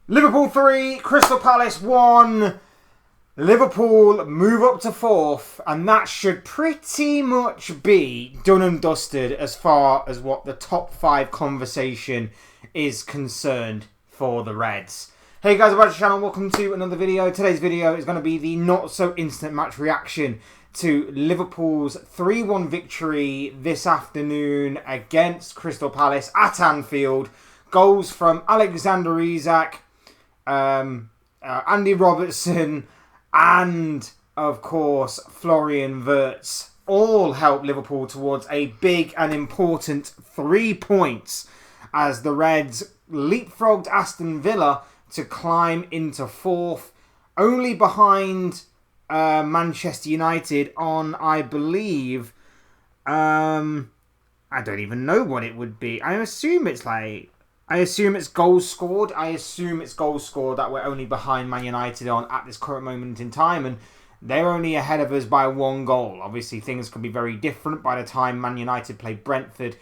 Liverpool 3, Crystal Palace 1. Liverpool move up to 4th, and that should pretty much be done and dusted as far as what the top 5 conversation is concerned for the Reds. Hey guys, welcome to the channel, welcome to another video. Today's video is going to be the not so instant match reaction to Liverpool's 3-1 victory this afternoon against Crystal Palace at Anfield. Goals from Alexander Isak, Andy Robertson, and of course Florian Wirtz all helped Liverpool towards a big and important 3 points as the Reds leapfrogged Aston Villa to climb into 4th, only behind Manchester United on, I believe, I don't even know what it would be. I assume it's goals scored. That we're only behind Man United on at this current moment in time, and they're only ahead of us by 1 goal. Obviously, things could be very different by the time Man United play Brentford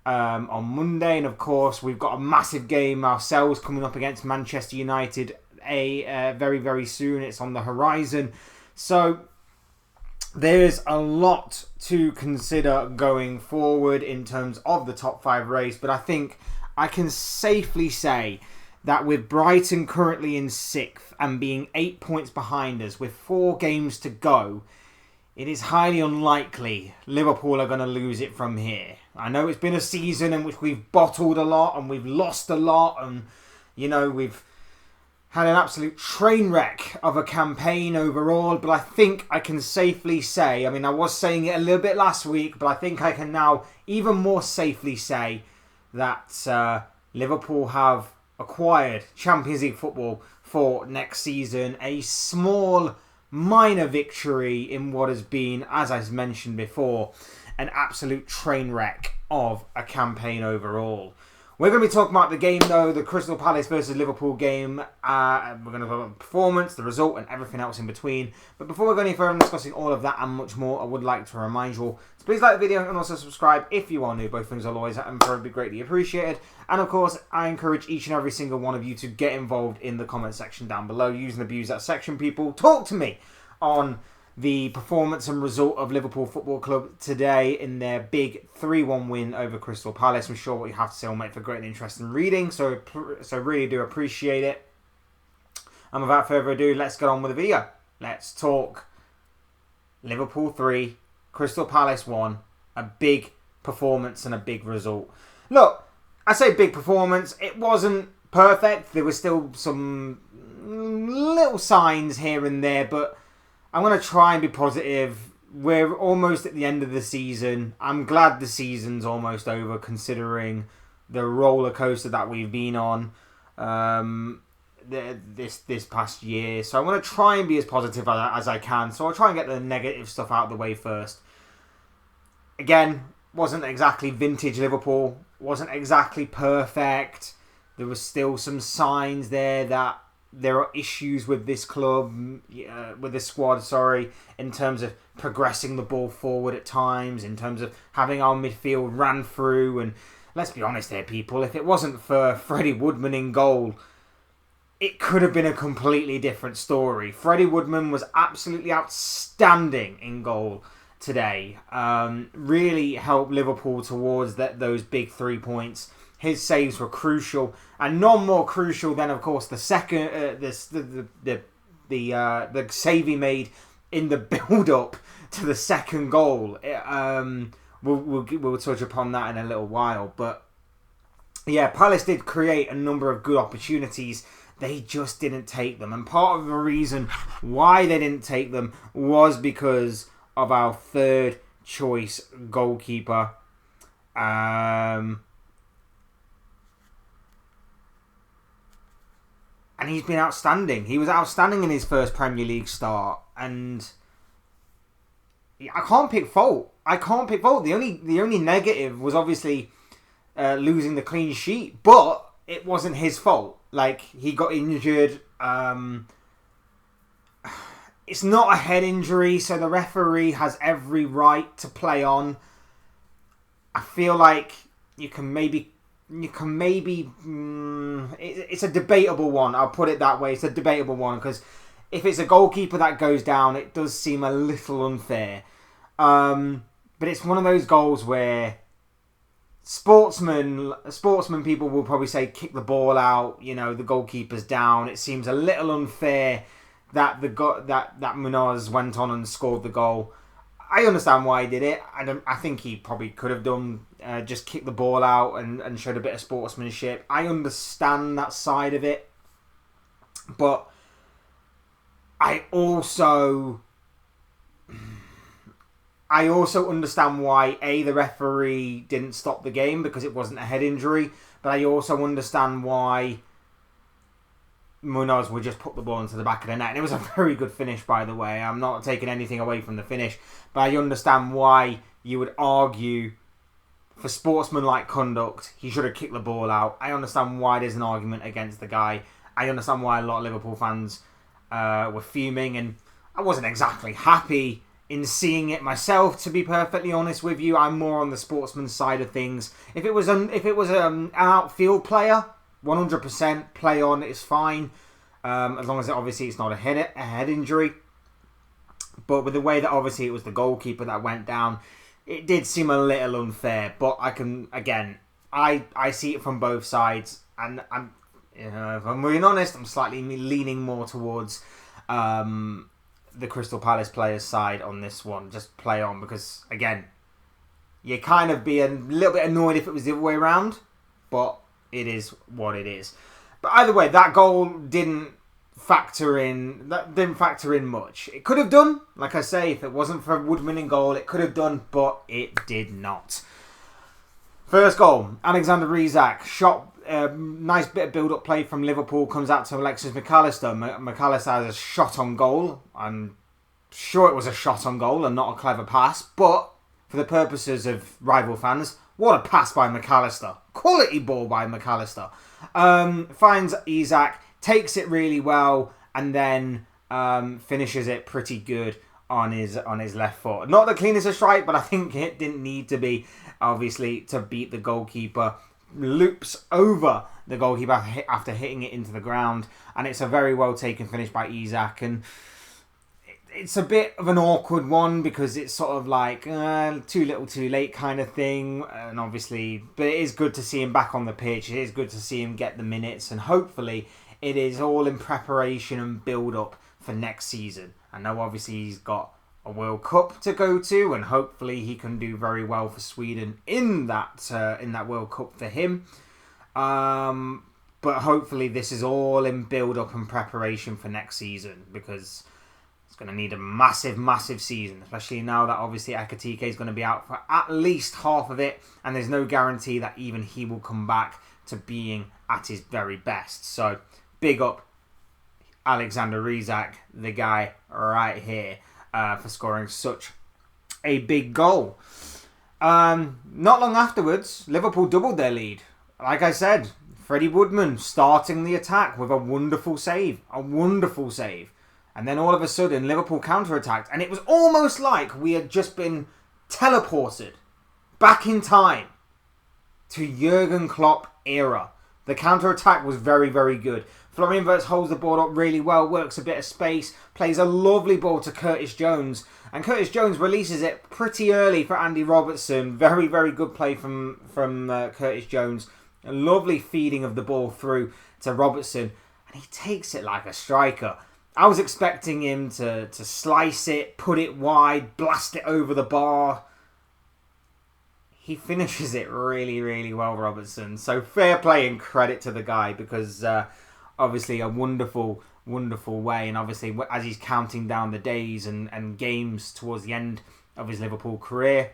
on Monday, and of course, we've got a massive game ourselves coming up against Manchester United very, very soon. It's on the horizon, so there's a lot to consider going forward in terms of the top 5 race, but I think I can safely say that with Brighton currently in 6th and being 8 points behind us with 4 games to go, it is highly unlikely Liverpool are going to lose it from here. I know it's been a season in which we've bottled a lot and we've lost a lot, and you know, we've had an absolute train wreck of a campaign overall, but I think I can safely say, I mean, I was saying it a little bit last week, but I think I can now even more safely say that Liverpool have acquired Champions League football for next season. A small, minor victory in what has been, as I mentioned before, an absolute train wreck of a campaign overall. We're going to be talking about the game, though, the Crystal Palace versus Liverpool game. We're going to talk about the performance, the result, and everything else in between. But before we go any further in discussing all of that and much more, I would like to remind you all to please like the video and also subscribe if you are new. Both things are always and probably greatly appreciated. And of course, I encourage each and every single one of you to get involved in the comment section down below. Use and abuse that section, people. Talk to me on the performance and result of Liverpool Football Club today in their big 3-1 win over Crystal Palace. I'm sure what you have to say will make for great and interesting reading, so really do appreciate it. And without further ado, let's get on with the video. Let's talk Liverpool 3, Crystal Palace 1, a big performance and a big result. Look, I say big performance, it wasn't perfect. There were still some little signs here and there, but I'm going to try and be positive. We're almost at the end of the season. I'm glad the season's almost over, considering the roller coaster that we've been on this past year. So I'm going to try and be as positive as I can. So I'll try and get the negative stuff out of the way first. Again, wasn't exactly vintage Liverpool. Wasn't exactly perfect. There was still some signs there that there are issues with this club, with this squad, in terms of progressing the ball forward at times, in terms of having our midfield ran through. And let's be honest here, people, if it wasn't for Freddie Woodman in goal, it could have been a completely different story. Freddie Woodman was absolutely outstanding in goal today. Really helped Liverpool towards those big 3 points. His saves were crucial, and none more crucial than, of course, the second, the save he made in the build-up to the second goal. We'll touch upon that in a little while, but yeah, Palace did create a number of good opportunities. They just didn't take them, and part of the reason why they didn't take them was because of our third choice goalkeeper. And he's been outstanding. He was outstanding in his first Premier League start, and I can't pick fault. The only negative was obviously losing the clean sheet, but it wasn't his fault. Like, he got injured. It's not a head injury, so the referee has every right to play on. I feel like you can maybe you can maybe... it's a debatable one. I'll put it that way. It's a debatable one because if it's a goalkeeper that goes down, it does seem a little unfair. But it's one of those goals where sportsman people will probably say kick the ball out. You know, the goalkeeper's down. It seems a little unfair that that Munoz went on and scored the goal. I understand why he did it. I think he probably could have done just kick the ball out and showed a bit of sportsmanship. I understand that side of it, but I also understand why the referee didn't stop the game because it wasn't a head injury, but I also understand why Munoz would just put the ball into the back of the net. And it was a very good finish, by the way. I'm not taking anything away from the finish, but I understand why you would argue for sportsmanlike conduct, he should have kicked the ball out. I understand why there's an argument against the guy. I understand why a lot of Liverpool fans were fuming, and I wasn't exactly happy in seeing it myself, to be perfectly honest with you. I'm more on the sportsman side of things. If it was an outfield player, 100% play on, it's fine, as long as obviously it's not a head injury. But with the way that obviously it was the goalkeeper that went down, it did seem a little unfair. But I see it from both sides, and if I'm being honest, I'm slightly leaning more towards the Crystal Palace players' side on this one. Just play on, because again, you kind of be a little bit annoyed if it was the other way around, but it is what it is. But either way, that goal didn't factor in much. It could have done, like I say, if it wasn't for Wood winning goal, it could have done, but it did not. First goal, Alexander Isak shot. Nice bit of build-up play from Liverpool, comes out to Alexis McAllister. McAllister has a shot on goal. I'm sure it was a shot on goal and not a clever pass, but for the purposes of rival fans, what a pass by McAllister. Quality ball by McAllister. Finds Isak, takes it really well, and then finishes it pretty good on his left foot. Not the cleanest of strike, but I think it didn't need to be, obviously, to beat the goalkeeper. Loops over the goalkeeper after hitting it into the ground, and it's a very well taken finish by Isak. And it's a bit of an awkward one because it's sort of like too little too late kind of thing, and obviously, but it is good to see him back on the pitch. It is good to see him get the minutes, and hopefully it is all in preparation and build up for next season. I know obviously he's got a World Cup to go to, and hopefully he can do very well for Sweden in that World Cup for him. But hopefully this is all in build-up and preparation for next season, because it's going to need a massive, massive season, especially now that obviously Ekitike is going to be out for at least half of it, and there's no guarantee that even he will come back to being at his very best. So big up Alexander Isak, the guy right here, for scoring such a big goal. Not long afterwards, Liverpool doubled their lead. Like I said, Freddie Woodman starting the attack with a wonderful save. And then all of a sudden, Liverpool counter-attacked. And it was almost like we had just been teleported back in time to Jurgen Klopp era. The counter-attack was very, very good. Florian Wirtz holds the ball up really well, works a bit of space, plays a lovely ball to Curtis Jones. And Curtis Jones releases it pretty early for Andy Robertson. Very, very good play from Curtis Jones. A lovely feeding of the ball through to Robertson. And he takes it like a striker. I was expecting him to slice it, put it wide, blast it over the bar. He finishes it really, really well, Robertson. So fair play and credit to the guy, because obviously a wonderful, wonderful way. And obviously as he's counting down the days and games towards the end of his Liverpool career,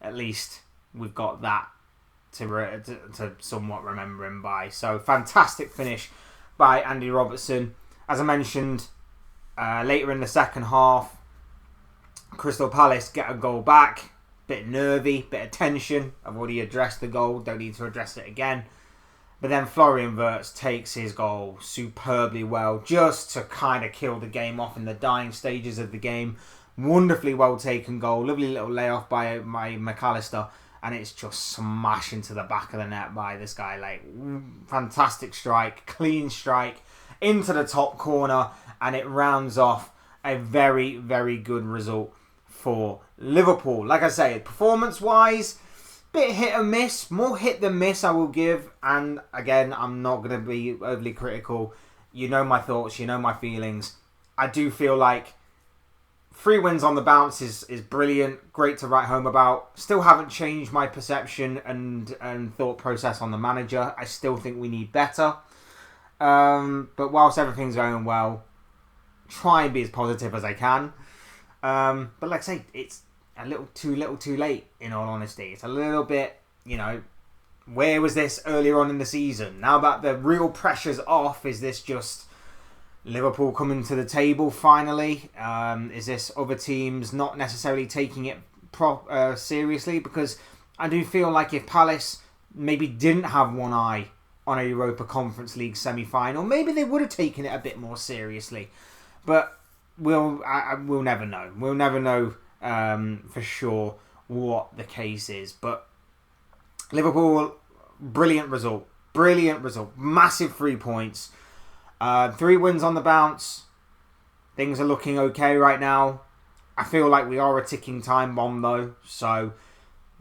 at least we've got that to somewhat remember him by. So fantastic finish by Andy Robertson. As I mentioned, later in the second half, Crystal Palace get a goal back. Bit nervy, bit of tension. I've already addressed the goal, don't need to address it again. But then Florian Wirtz takes his goal superbly well, just to kind of kill the game off in the dying stages of the game. Wonderfully well taken goal, lovely little layoff by McAllister. and it's just smashed into the back of the net by this guy. Like, fantastic strike, clean strike into the top corner, and it rounds off a very, very good result for Liverpool. Like I say, performance-wise, bit hit and miss, more hit than miss I will give, and again, I'm not going to be overly critical. You know my thoughts, you know my feelings. I do feel like 3 wins on the bounce is brilliant, great to write home about. Still haven't changed my perception and thought process on the manager. I still think we need better. But whilst everything's going well, try and be as positive as I can. But like I say, it's a little too late, in all honesty. It's a little bit, where was this earlier on in the season? Now that the real pressure's off, is this just Liverpool coming to the table finally? Is this other teams not necessarily taking it seriously? Because I do feel like if Palace maybe didn't have one eye on a Europa Conference League semi-final, maybe they would have taken it a bit more seriously. But we'll never know. We'll never know for sure what the case is. But Liverpool, brilliant result. Massive 3 points. 3 wins on the bounce. Things are looking okay right now. I feel like we are a ticking time bomb though. So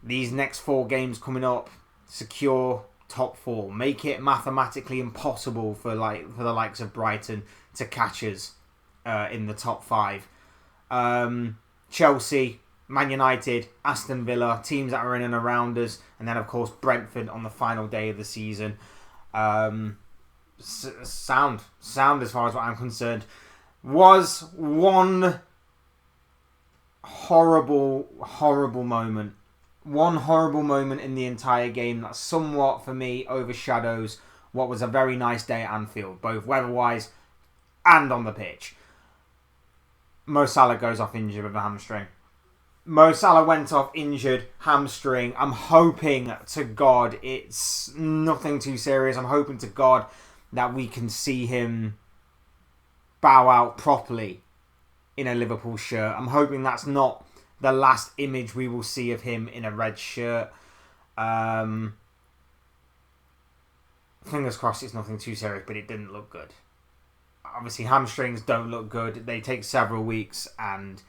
these next 4 games coming up, secure top 4. Make it mathematically impossible for the likes of Brighton to catch us in the top 5. Chelsea, Man United, Aston Villa, teams that are in and around us, and then of course Brentford on the final day of the season. Sound as far as what I'm concerned. Was one horrible moment. One horrible moment in the entire game that somewhat, for me, overshadows what was a very nice day at Anfield, both weather-wise and on the pitch. Mo Salah goes off injured with a hamstring. Mo Salah went off injured, hamstring. I'm hoping to God it's nothing too serious. I'm hoping to God that we can see him bow out properly in a Liverpool shirt. I'm hoping that's not the last image we will see of him in a red shirt. Fingers crossed it's nothing too serious, but it didn't look good. Obviously, hamstrings don't look good. They take several weeks, and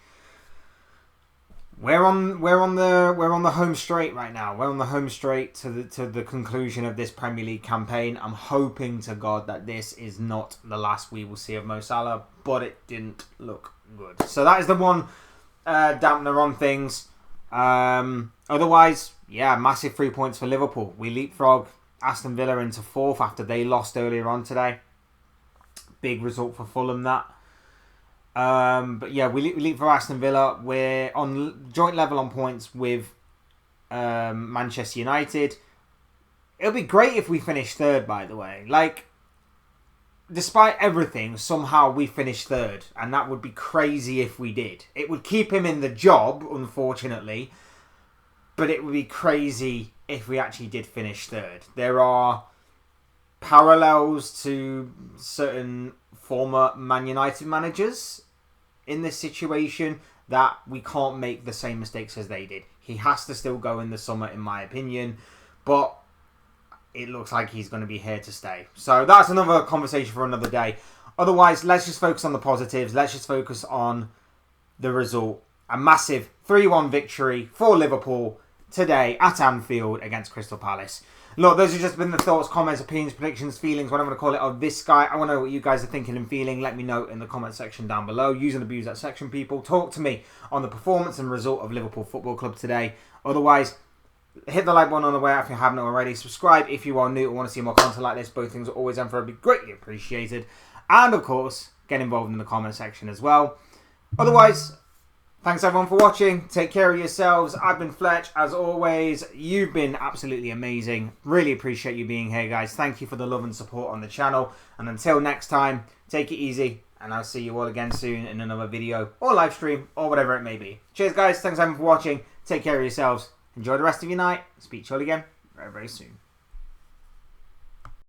we're on the home straight right now. We're on the home straight to the conclusion of this Premier League campaign. I'm hoping to God that this is not the last we will see of Mo Salah, but it didn't look good. So that is the one dampener on things. Otherwise, yeah, massive 3 points for Liverpool. We leapfrog Aston Villa into 4th after they lost earlier on today. Big result for Fulham, that. But yeah, we leapfrog Aston Villa. We're on joint level on points with Manchester United. It'll be great if we finish 3rd, by the way. Like, despite everything, somehow we finish 3rd. And that would be crazy if we did. It would keep him in the job, unfortunately. But it would be crazy if we actually did finish 3rd. There are parallels to certain former Man United managers in this situation that we can't make the same mistakes as they did. He has to still go in the summer, in my opinion. But it looks like he's going to be here to stay. So that's another conversation for another day. Otherwise, let's just focus on the positives. Let's just focus on the result. A massive 3-1 victory for Liverpool today at Anfield against Crystal Palace. Look, those have just been the thoughts, comments, opinions, predictions, feelings, whatever you want to call it, of this guy. I want to know what you guys are thinking and feeling. Let me know in the comment section down below. Use and abuse that section, people. Talk to me on the performance and result of Liverpool Football Club today. Otherwise, hit the like button on the way out if you haven't already. Subscribe if you are new or want to see more content like this. Both things are always and forever greatly appreciated. And, of course, get involved in the comment section as well. Otherwise, thanks everyone for watching. Take care of yourselves. I've been Fletch. As always, you've been absolutely amazing. Really appreciate you being here, guys. Thank you for the love and support on the channel. And until next time, take it easy. And I'll see you all again soon in another video or live stream or whatever it may be. Cheers, guys. Thanks everyone for watching. Take care of yourselves. Enjoy the rest of your night. Speak to you all again very, very soon.